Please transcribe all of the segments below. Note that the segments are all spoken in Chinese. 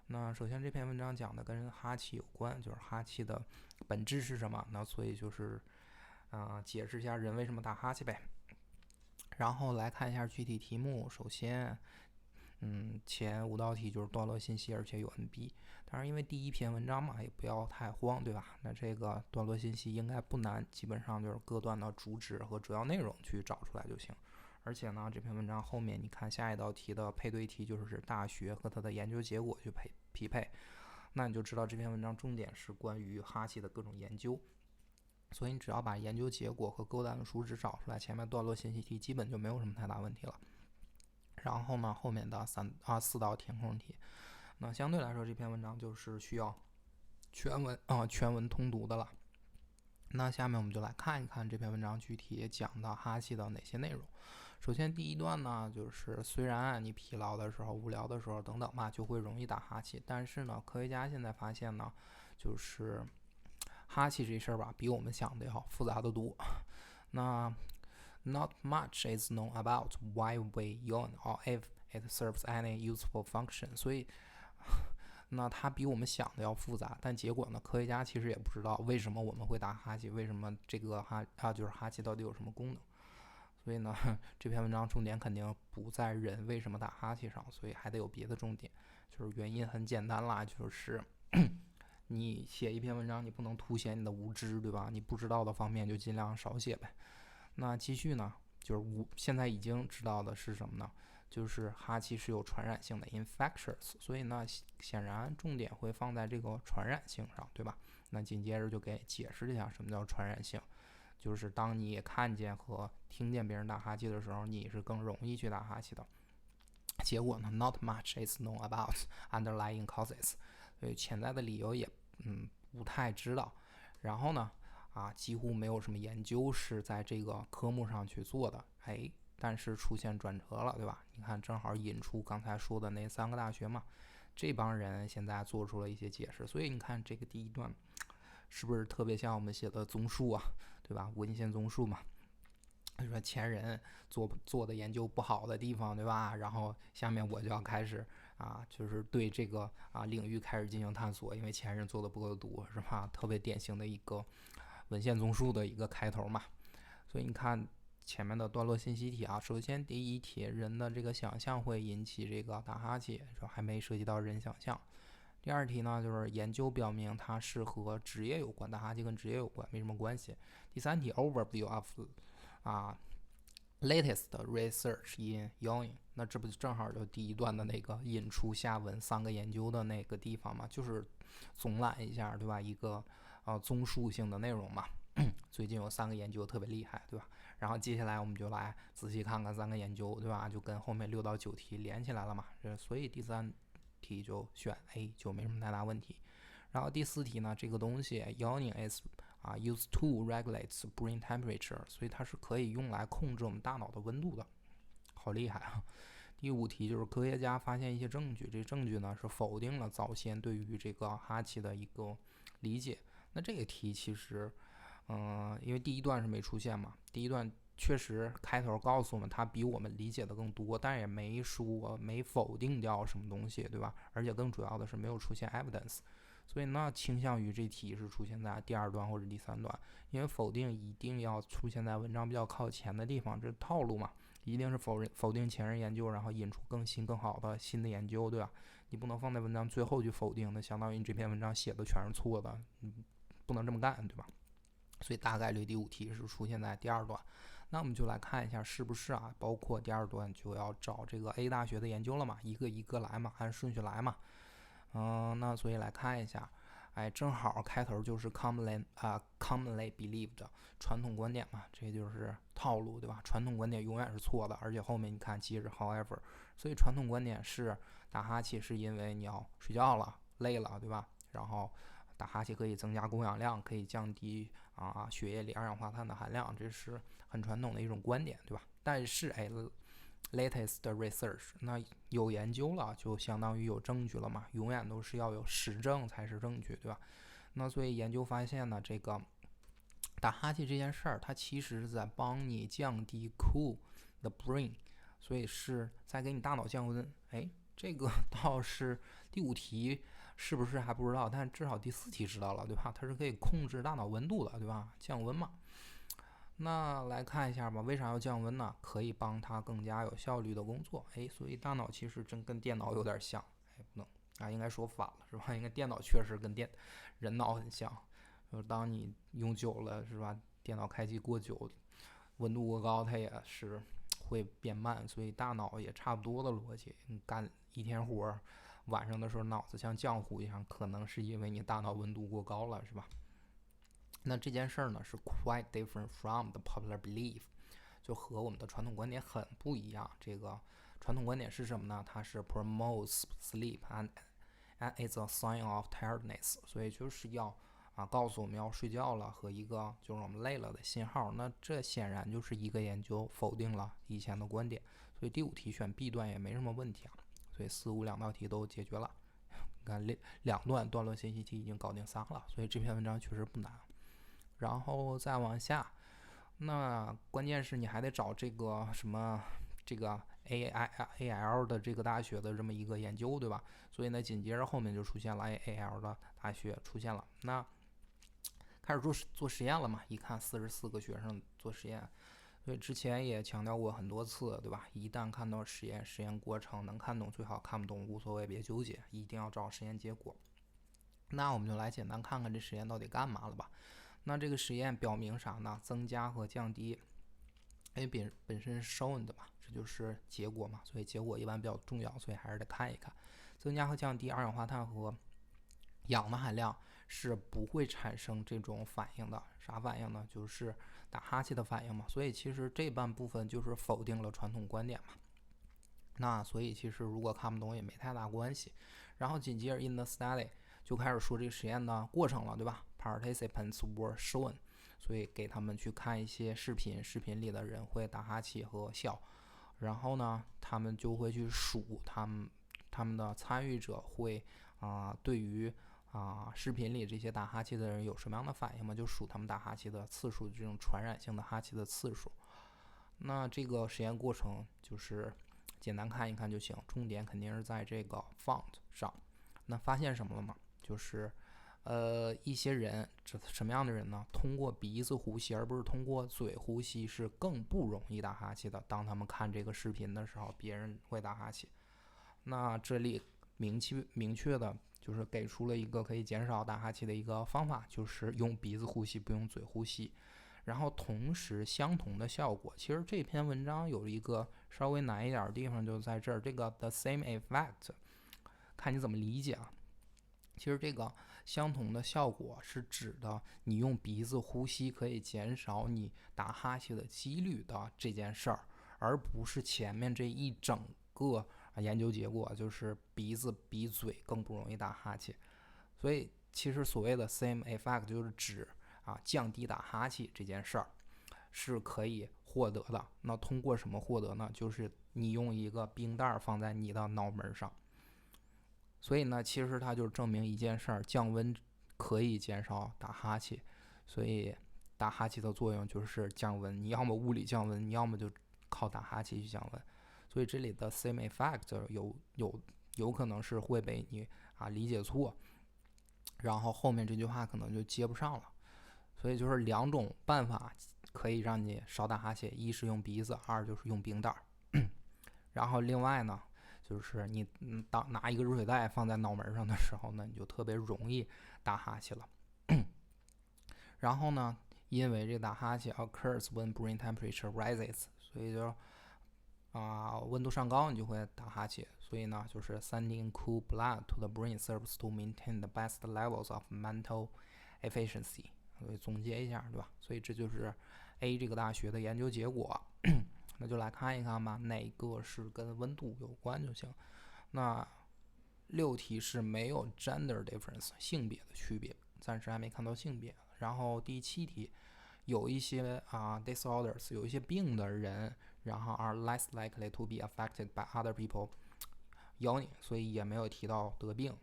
那首先这篇文章讲的跟哈气有关，就是哈气的本质是什么？那所以就是解释一下人为什么打哈气呗。然后来看一下具体题目。首先，前5道题就是段落信息，而且有 NB。当然，因为第一篇文章嘛，也不要太慌，对吧？那这个段落信息应该不难，基本上就是各段的主旨和主要内容去找出来就行。而且呢，这篇文章后面你看下一道题的配对题就是大学和它的研究结果去匹配，那你就知道这篇文章重点是关于哈气的各种研究。所以你只要把研究结果和勾单的主旨找出来，前面段落信息题基本就没有什么太大问题了。然后呢，后面的4道填空题，那相对来说这篇文章就是需要全文通读的了。那下面我们就来看一看这篇文章具体讲到哈气的哪些内容。首先第一段呢，就是虽然你疲劳的时候、无聊的时候等等吧，就会容易打哈气，但是呢，科学家现在发现呢，就是哈气这事儿吧，比我们想的要复杂的多。那 Not much is known about why we yawn or if it serves any useful function。所以那它比我们想的要复杂，但结果呢，科学家其实也不知道为什么我们会打哈气，为什么这个就是哈气到底有什么功能。所以呢，这篇文章重点肯定不在人为什么打哈气上，所以还得有别的重点。就是原因很简单啦，就是你写一篇文章，你不能凸显你的无知，对吧？你不知道的方面就尽量少写呗。那继续呢，就是现在已经知道的是什么呢？就是哈气是有传染性的 infectious， 所以呢，显然重点会放在这个传染性上，对吧？那紧接着就给解释一下什么叫传染性，就是当你看见和听见别人打哈气的时候，你是更容易去打哈气的。结果呢 ，not much is known about underlying causes， 所以潜在的理由也不太知道。然后呢，几乎没有什么研究是在这个科目上去做的，但是出现转折了，对吧？你看，正好引出刚才说的那3个大学嘛，这帮人现在做出了一些解释，所以你看这个第一段是不是特别像我们写的综述啊，对吧？文献综述嘛。说前人做的研究不好的地方，对吧？然后下面我就要开始就是对这个领域开始进行探索，因为前人做的不够多，是吧？特别典型的一个文献综述的一个开头嘛。所以你看前面的段落信息题啊，首先第一题，人的这个想象会引起这个打哈气，说还没涉及到人想象。第二题呢，就是研究表明它是和职业有关，打哈气跟职业有关，没什么关系。第三题 overview of latest research in yawning， 那这不正好就第一段的那个引出下文3个研究的那个地方嘛，就是总览一下，对吧？一个综述性的内容嘛。最近有3个研究特别厉害，对吧？然后接下来我们就来仔细看看3个研究，对吧？就跟后面6到9题连起来了嘛。所以第3题就选 A 就没什么太大问题。然后第4题呢，这个东西 yawning is used to regulate brain temperature， 所以它是可以用来控制我们大脑的温度的，好厉害啊！第5题就是科学家发现一些证据，这证据呢是否定了早先对于这个哈气的一个理解。那这个题其实，因为第一段是没出现嘛，第一段确实开头告诉我们它比我们理解的更多，但也没说没否定掉什么东西，对吧？而且更主要的是没有出现 evidence。所以呢，倾向于这题是出现在第2段或者第3段，因为否定一定要出现在文章比较靠前的地方，这是套路嘛，一定是否定前人研究，然后引出更新更好的新的研究，对吧？你不能放在文章最后去否定，那相当于你这篇文章写的全是错的，不能这么干，对吧？所以大概率第5题是出现在第2段。那我们就来看一下是不是包括第2段就要找这个 A 大学的研究了嘛，一个一个来嘛，按顺序来嘛。那所以来看一下，正好开头就是 commonly believed 传统观点嘛，这就是套路，对吧？传统观点永远是错的，而且后面你看接着 however， 所以传统观点是打哈气是因为你要睡觉了、累了，对吧？然后打哈气可以增加供氧量，可以降低血液里二氧化碳的含量，这是很传统的一种观点，对吧？但是latest research， 那有研究了就相当于有证据了嘛，永远都是要有实证才是证据，对吧？那所以研究发现呢，这个打哈气这件事儿，它其实是在帮你降低 cool the brain， 所以是在给你大脑降温。这个倒是第5题是不是还不知道，但至少第4题知道了，对吧？它是可以控制大脑温度的，对吧？降温嘛。那来看一下吧，为啥要降温呢？可以帮它更加有效率的工作。所以大脑其实真跟电脑有点像。不能啊，应该说反了，是吧？应该电脑确实跟人脑很像。当你用久了，是吧？电脑开机过久，温度过高，它也是会变慢。所以大脑也差不多的逻辑。你干一天活，晚上的时候脑子像浆糊一样，可能是因为你大脑温度过高了，是吧？那这件事儿呢是 quite different from the popular belief， 就和我们的传统观点很不一样。这个传统观点是什么呢？它是 promotes sleep and it's a sign of tiredness， 所以就是要告诉我们要睡觉了和一个就是我们累了的信号。那这显然就是一个研究否定了以前的观点，所以第5题选 B 段也没什么问题啊。所以4、5两道题都解决了。你看2段论信息题已经搞定3了，所以这篇文章确实不难。然后再往下，那关键是你还得找这个什么这个 AL 的这个大学的这么一个研究，对吧？所以呢，紧接着后面就出现了 AL 的大学出现了。那开始做实验了嘛？一看44个学生做实验，所以之前也强调过很多次，对吧？一旦看到实验过程能看懂最好，看不懂无所谓，别纠结，一定要找实验结果。那我们就来简单看看这实验到底干嘛了吧。那这个实验表明啥呢？增加和降低，本身是 shown 的嘛，这就是结果嘛，所以结果一般比较重要，所以还是得看一看。增加和降低二氧化碳和氧的含量是不会产生这种反应的。啥反应呢？就是打哈欠的反应嘛。所以其实这半部分就是否定了传统观点嘛。那所以其实如果看不懂也没太大关系。然后紧接着 in the study 就开始说这个实验的过程了，对吧？Participants were shown， 所以给他们去看一些视频，视频里的人会打哈欠和笑，然后呢，他们就会去数他们的参与者会对于视频里这些打哈欠的人有什么样的反应吗？就数他们打哈欠的次数，这种传染性的哈欠的次数。那这个实验过程就是简单看一看就行，重点肯定是在这个 font 上。那发现什么了吗？就是一些人，什么样的人呢？通过鼻子呼吸而不是通过嘴呼吸是更不容易打哈欠的。当他们看这个视频的时候，别人会打哈欠。那这里明确的就是给出了一个可以减少打哈欠的一个方法，就是用鼻子呼吸，不用嘴呼吸。然后同时相同的效果，其实这篇文章有一个稍微难一点的地方就在这儿，这个 the same effect， 看你怎么理解啊。其实这个相同的效果是指的你用鼻子呼吸可以减少你打哈欠的几率的这件事儿，而不是前面这一整个研究结果就是鼻子比嘴更不容易打哈欠。所以其实所谓的 same effect 就是指降低打哈欠这件事儿是可以获得的。那通过什么获得呢？就是你用一个冰袋放在你的脑门上。所以呢，其实它就是证明一件事儿，降温可以减少打哈欠。所以打哈欠的作用就是降温，你要么物理降温，你要么就靠打哈欠去降温。所以这里的 same effect 有可能是会被你理解错，然后后面这句话可能就接不上了。所以就是2种办法可以让你少打哈欠，一是用鼻子，2就是用冰袋。然后另外呢，就是你拿一个热水袋放在脑门上的时候呢，你就特别容易打哈欠了。然后呢，因为这打哈欠 occurs when brain temperature rises， 所以就温度上高你就会打哈欠。所以呢，就是 sending cool blood to the brain serves to maintain the best levels of mental efficiency。所以总结一下，对吧？所以这就是 A 这个大学的研究结果。那就来看一看吧，哪个是跟温度有关就行。那6题是没有 gender difference 性别的区别，暂时还没看到性别。然后第7题有一些disorders 有一些病的人，然后 are less likely to be affected by other people yawning， 所以也没有提到得病。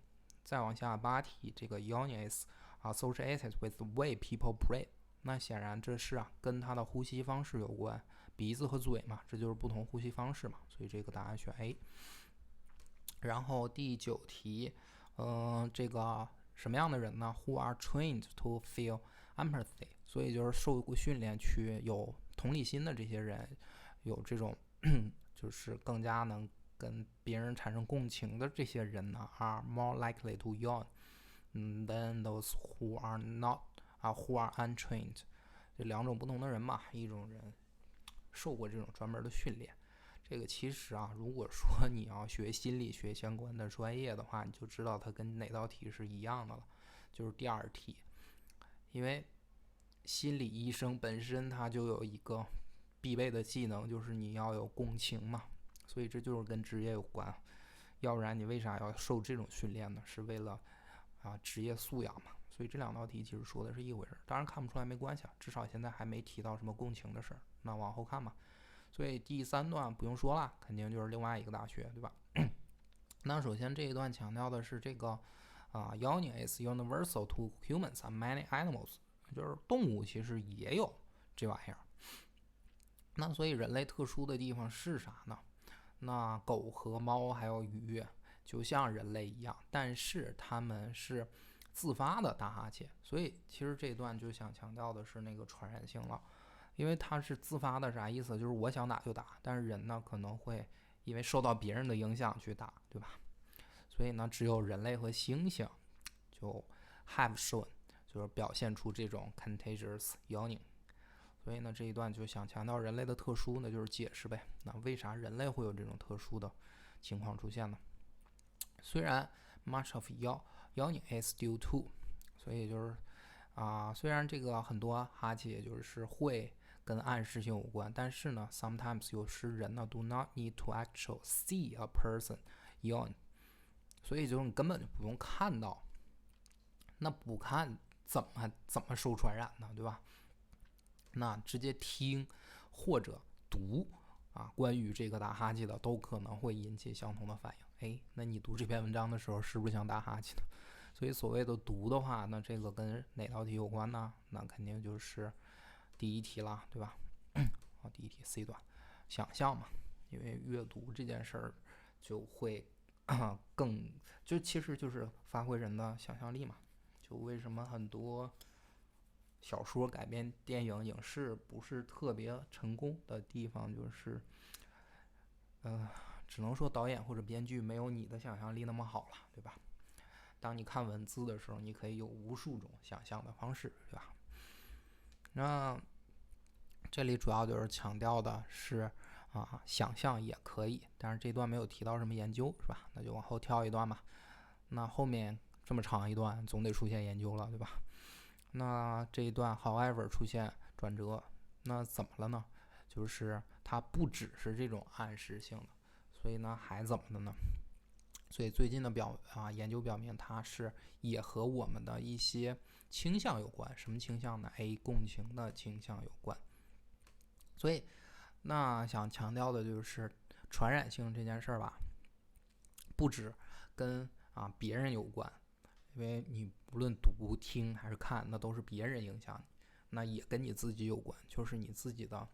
再往下8题，这个 yawning is associated with the way people breathe， 那显然这是跟他的呼吸方式有关，鼻子和嘴嘛，这就是不同呼吸方式嘛，所以这个答案选 A。然后第9题，这个什么样的人呢 ？Who are trained to feel empathy？ 所以就是受过训练去有同理心的这些人，有这种就是更加能跟别人产生共情的这些人呢，are more likely to yawn than those who are not who are untrained。这2种不同的人嘛，一种人受过这种专门的训练。这个其实啊，如果说你要学心理学相关的专业的话，你就知道它跟哪道题是一样的了，就是第2题。因为心理医生本身他就有一个必备的技能，就是你要有共情嘛，所以这就是跟职业有关。要不然你为啥要受这种训练呢？是为了职业素养嘛。所以这2道题其实说的是一回事，当然看不出来没关系，至少现在还没提到什么共情的事儿。那往后看嘛。所以第3段不用说了，肯定就是另外一个大学，对吧？那首先这一段强调的是这个yawning is universal to humans and many animals， 就是动物其实也有这玩意儿。那所以人类特殊的地方是啥呢？那狗和猫还有鱼就像人类一样，但是它们是自发的打哈欠。所以其实这段就想强调的是那个传染性了。因为它是自发的，啥意思？就是我想打就打，但是人呢可能会因为受到别人的影响去打，对吧？所以呢，只有人类和猩猩就 have shown， 就是表现出这种 contagious yawning。所以呢，这一段就想强调人类的特殊呢，就是解释呗。那为啥人类会有这种特殊的情况出现呢？虽然 much of yawning is due to， 所以就是虽然这个很多哈气也就是会跟暗示性有关，但是呢 sometimes 有时人呢 do not need to actually see a person yawn， 所以就是你根本就不用看到，那不看怎么受传染呢，对吧？那直接听或者读关于这个打哈欠的都可能会引起相同的反应。那你读这篇文章的时候是不是想打哈欠呢？所以所谓的读的话，那这个跟哪道题有关呢？那肯定就是第1题了，对吧？第1题 C 段，想象嘛，因为阅读这件事儿就会就其实就是发挥人的想象力嘛。就为什么很多小说改编电影影视不是特别成功的地方，就是只能说导演或者编剧没有你的想象力那么好了，对吧？当你看文字的时候，你可以有无数种想象的方式，对吧？那这里主要就是强调的是想象也可以，但是这段没有提到什么研究，是吧？那就往后跳一段吧。那后面这么长一段，总得出现研究了，对吧？那这一段 however 出现转折，那怎么了呢？就是它不只是这种暗示性的，所以呢还怎么的呢？所以最近的研究表明，它是也和我们的一些倾向有关。什么倾向呢？共情的倾向有关。所以那想强调的就是传染性这件事儿吧，不止跟别人有关，因为你不论读、听还是看，那都是别人影响你，那也跟你自己有关，就是你自己的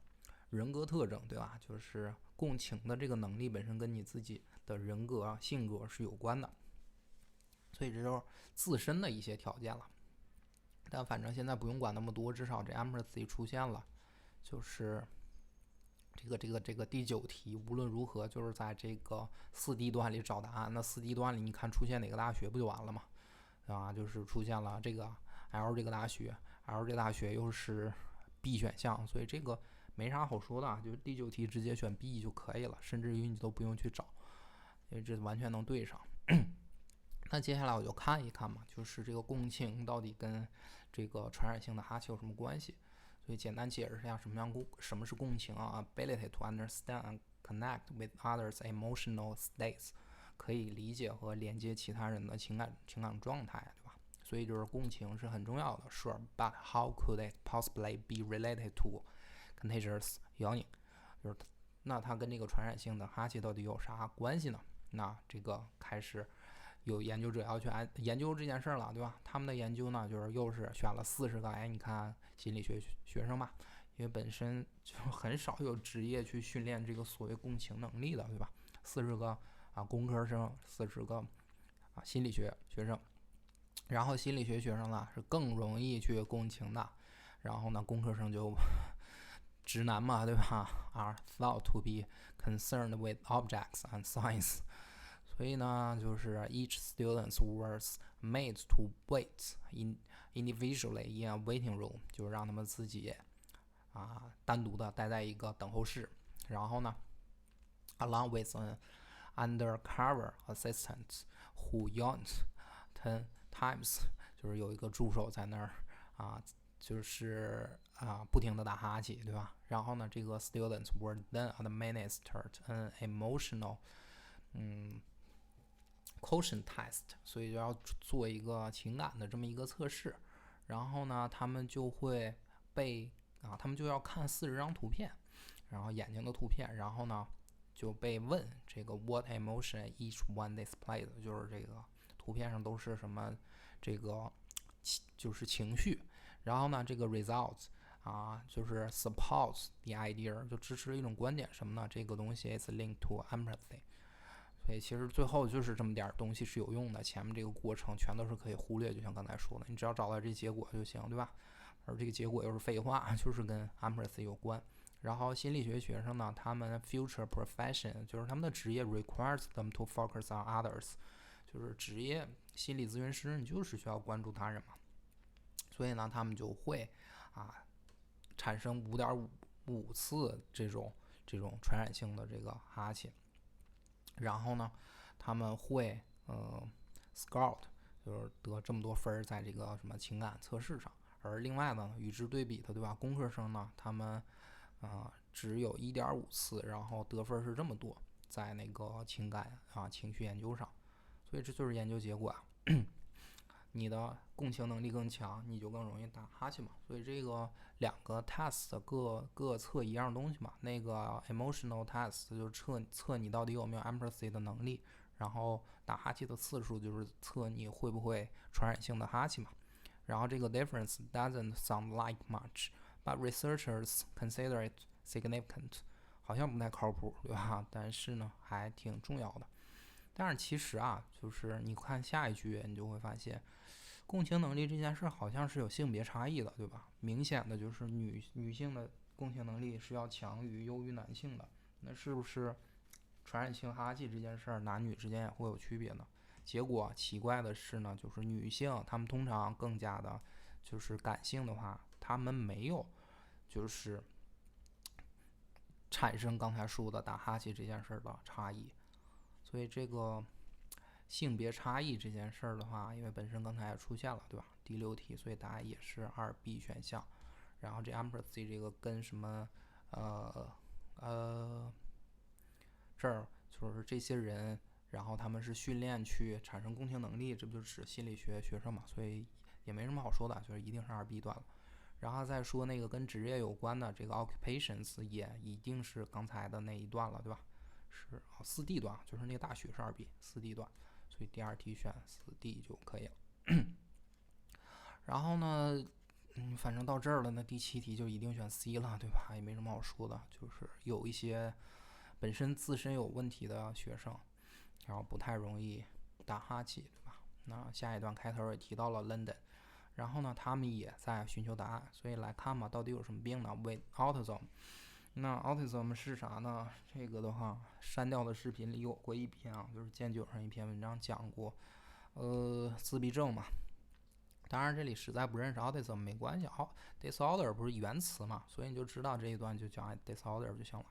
人格特征，对吧？就是共情的这个能力本身跟你自己的人格性格是有关的，所以这就是自身的一些条件了。但反正现在不用管那么多，至少这 empathy 出现了，就是这个第9题无论如何就是在这个4D 段里找答案。那4D 段里你看出现哪个大学不就完了吗？就是出现了这个 L 这个大学， L 这个大学又是 B 选项，所以这个没啥好说的，就是第9题直接选 B 就可以了，甚至于你都不用去找，因为这完全能对上。那接下来我就看一看嘛，就是这个共情到底跟这个传染性的哈气有什么关系。所以简单解释一下什么是共情ability to understand and connect with others' emotional states， 可以理解和连接其他人的情感状态，对吧？所以就是共情是很重要的。Sure, but how could it possibly be related to contagious yawning？ 就是那它跟这个传染性的哈气到底有啥关系呢？那这个开始有研究者要去研究这件事了，对吧？他们的研究呢，就是又是选了40个，你看心理学学生吧，因为本身就很少有职业去训练这个所谓共情能力的，对吧？40个工科生40个心理学学生。然后心理学学生呢是更容易去共情的，然后呢工科生就直男嘛，对吧？are thought to be concerned with objects and science。所以呢，就是 each student was made to wait individually in a waiting room， 就是让他们自己单独的待在一个等候室。然后呢 ，along with an undercover assistant who yawned 10 times， 就是有一个助手在那儿就是不停的打哈欠，对吧？然后呢，这个 students were then administered an emotional quotient test， 所以就要做一个情感的这么一个测试。然后呢，他们就会他们就要看40张图片，然后眼睛的图片，然后呢就被问这个 what emotion each one displayed， 就是这个图片上都是什么这个就是情绪。然后呢，这个 results就是 supports the idea， 就支持一种观点，什么呢？这个东西 is linked to empathy。所以其实最后就是这么点东西是有用的，前面这个过程全都是可以忽略，就像刚才说的，你只要找到这结果就行，对吧？而这个结果又是废话，就是跟 empathy 有关。然后心理学学生呢，他们 future profession 就是他们的职业 requires them to focus on others， 就是职业心理咨询师，你就是需要关注他人嘛。所以呢，他们就会产生5.5次这种传染性的这个哈欠。然后呢，他们会scored 就是得这么多分在这个什么情感测试上。而另外呢，与之对比的，对吧？工科生呢，他们只有1.5次，然后得分是这么多，在那个情感情绪研究上。所以这就是研究结果你的共情能力更强，你就更容易打哈欠嘛。所以这个2个 test 各测一样东西嘛。那个 emotional test 就是测你到底有没有 empathy 的能力，然后打哈欠的次数就是测你会不会传染性的哈欠嘛。然后这个 difference doesn't sound like much, but researchers consider it significant。好像不太靠谱，对吧？但是呢，还挺重要的。但是其实就是你看下一句，你就会发现，共情能力这件事好像是有性别差异的，对吧？明显的就是女性的共情能力是要优于男性的。那是不是传染性哈气这件事男女之间也会有区别呢？结果奇怪的是呢，就是女性她们通常更加的，就是感性的话，她们没有就是产生刚才说的打哈欠这件事的差异。所以这个性别差异这件事的话，因为本身刚才也出现了，对吧？第6题，所以答案也是2B 选项。然后这 empathy 这个跟什么这儿就是这些人，然后他们是训练去产生共情能力，这不就是心理学学生嘛？所以也没什么好说的，就是一定是2B 段了。然后再说那个跟职业有关的这个 occupations 也一定是刚才的那一段了，对吧？是4D 段，就是那个大学是2B 4D 段，所以第2题选4D 就可以了。然后呢，反正到这儿了，那第7题就一定选 C 了，对吧？也没什么好说的，就是有一些本身自身有问题的学生，然后不太容易打哈欠，对吧？那下一段开头也提到了 London， 然后呢，他们也在寻求答案，所以来看嘛，到底有什么病呢 ？With autism。那 autism 是啥呢？这个的话，删掉的视频里有过一篇就是剑九上一篇文章讲过，自闭症嘛。当然这里实在不认识 autism 没关系，disorder 不是原词嘛，所以你就知道这一段就讲 disorder 就行了。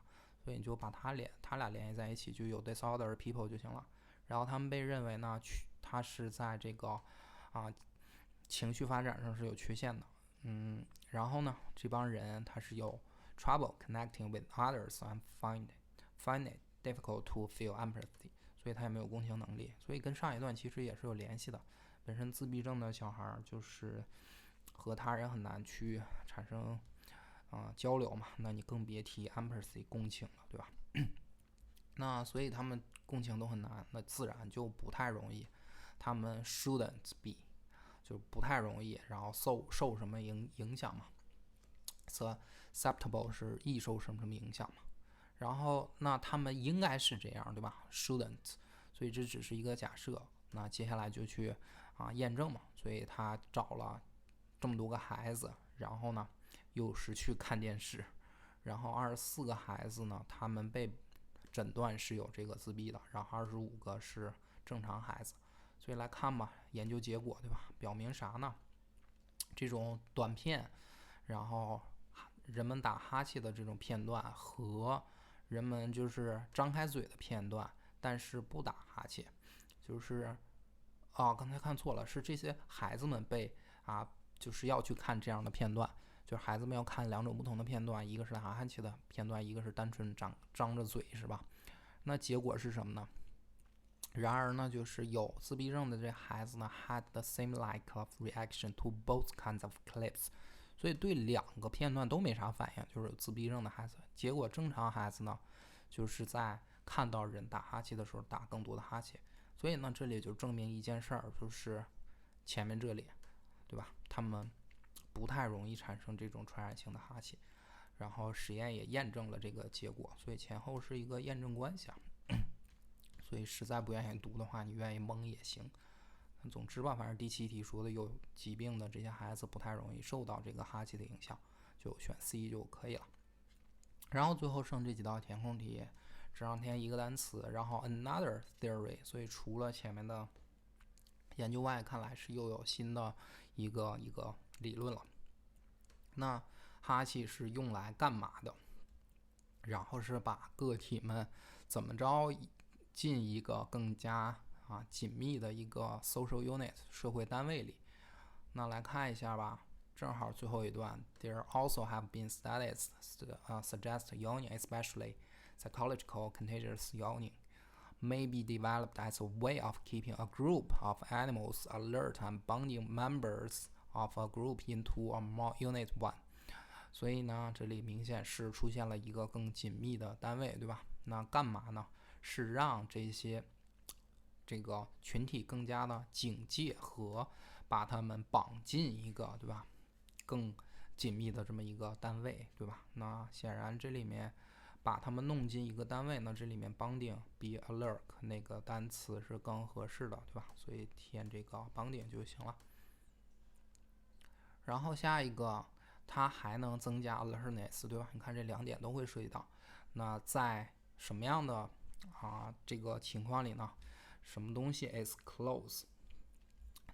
所以你就把他俩联系在一起，就有 disorder people 就行了。然后他们被认为呢，他是在这个情绪发展上是有缺陷的。然后呢，这帮人他是有 trouble connecting with others and find it difficult to feel empathy， 所以他也没有共情能力，所以跟上一段其实也是有联系的。本身自闭症的小孩就是和他人很难去产生交流嘛，那你更别提 empathy 共情了，对吧？那所以他们共情都很难，那自然就不太容易。他们 shouldn't be 就不太容易，然后受什么影响嘛？ susceptible 是易受什么影响嘛？然后那他们应该是这样，对吧？ shouldn't 所以这只是一个假设。那接下来就去验证嘛，所以他找了这么多个孩子，然后呢又是去看电视，然后24个孩子呢，他们被诊断是有这个自闭的，然后25个是正常孩子。所以来看吧，研究结果对吧？表明啥呢？这种短片，然后人们打哈欠的这种片段和人们就是张开嘴的片段，但是不打哈欠，就是刚才看错了，是这些孩子们被就是要去看这样的片段，就是孩子们要看2种不同的片段，一个是打哈欠的片段，一个是单纯张着嘴，是吧？那结果是什么呢？然而呢，就是有自闭症的这孩子呢 had the same like of reaction to both kinds of clips， 所以对2个片段都没啥反应，就是有自闭症的孩子。结果正常孩子呢，就是在看到人打哈欠的时候打更多的哈欠。所以呢，这里就证明一件事儿，就是前面这里，对吧？他们不太容易产生这种传染性的哈欠，然后实验也验证了这个结果，所以前后是一个验证关系。所以实在不愿意读的话，你愿意蒙也行。总之吧，反正第7题说的有疾病的这些孩子不太容易受到这个哈气的影响，就选 C 就可以了。然后最后剩这几道填空题，只让填一个单词，然后 another theory， 所以除了前面的研究外，看来是又有新的一个理论了。那哈气是用来干嘛的？然后是把个体们怎么着进一个更加紧密的一个 social unit 社会单位里。那来看一下吧，正好最后一段 ，There also have been studies suggest yawning, especially psychological contagious yawning, may be developed as a way of keeping a group of animals alert and bonding members of a group into a more unit one。所以呢，这里明显是出现了一个更紧密的单位，对吧？那干嘛呢？是让这个群体更加的警戒和把他们绑进一个，对吧？更紧密的这么一个单位，对吧？那显然这里面把他们弄进一个单位呢，这里面 bonding 比 alert 那个单词是更合适的，对吧？所以填这个 bonding 就行了。然后下一个，它还能增加 alertness， 对吧？你看这2点都会涉及到。那在什么样的这个情况里呢？什么东西 is close？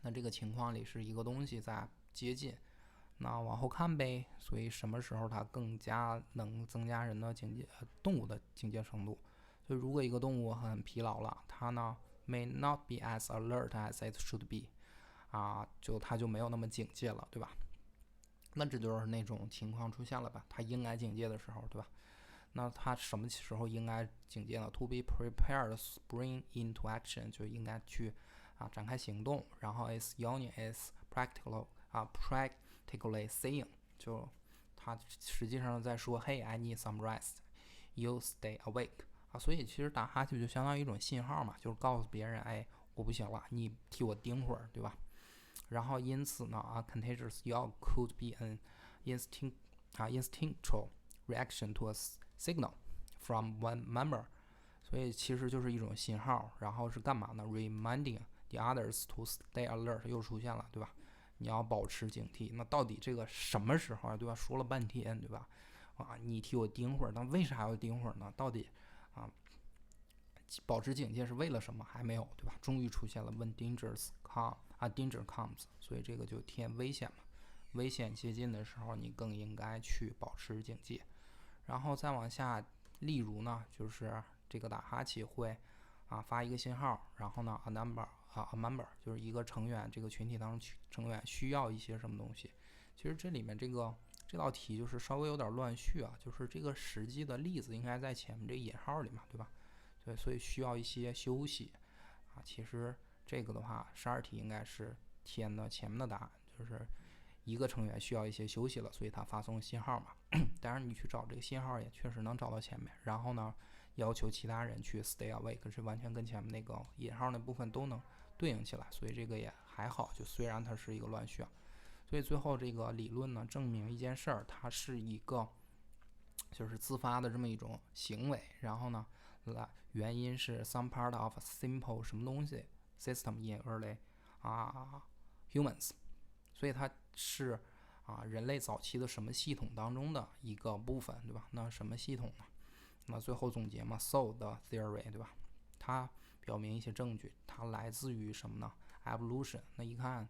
那这个情况里是一个东西在接近。那往后看呗，所以什么时候它更加能增加人的警戒，动物的警戒程度？所以如果一个动物很疲劳了，它呢 may not be as alert as it should be， 就它就没有那么警戒了，对吧？那这就是那种情况出现了吧？它应该警戒的时候，对吧？那它什么时候应该警戒呢 ？To be prepared, spring into action， 就应该去展开行动。然后 is yawning is practically saying， 就它实际上在说 ，Hey, I need some rest. You stay awake。所以其实打哈欠就相当于一种信号嘛，就是告诉别人，哎，我不行了，你替我盯会儿，对吧？然后因此呢contagious yaw could be an instinctual reaction to a signal from one member， 所以其实就是一种信号。然后是干嘛呢 ？Reminding the others to stay alert， 又出现了，对吧？你要保持警惕。那到底这个什么时候对吧？说了半天，对吧？你替我盯会儿，那为啥要盯会儿呢？到底保持警戒是为了什么？还没有，对吧？终于出现了 when danger comes， 所以这个就填危险嘛。危险接近的时候，你更应该去保持警戒。然后再往下，例如呢，就是这个打哈欠会发一个信号，然后呢 a member 就是一个成员，这个群体当中成员需要一些什么东西。其实这里面这道题就是稍微有点乱序就是这个实际的例子应该在前面这引号里嘛，对吧？对，所以需要一些休息其实这个的话，12题应该是填的前面的答案，就是一个成员需要一些休息了，所以他发送信号嘛。当然你去找这个信号也确实能找到前面，然后呢要求其他人去 stay awake， 是完全跟前面那个引号那部分都能对应起来，所以这个也还好，就虽然它是一个乱序所以最后这个理论呢证明一件事儿，它是一个就是自发的这么一种行为，然后呢原因是 some part of simple 什么东西 system in early humans， 所以它是人类早期的什么系统当中的一个部分，对吧？那什么系统呢？那最后总结嘛 ，So 的 theory， 对吧？它表明一些证据，它来自于什么呢 ？evolution。那一看，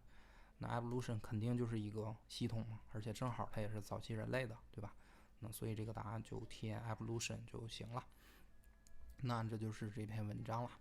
那 evolution 肯定就是一个系统嘛，而且正好它也是早期人类的，对吧？那所以这个答案就填 evolution 就行了。那这就是这篇文章了。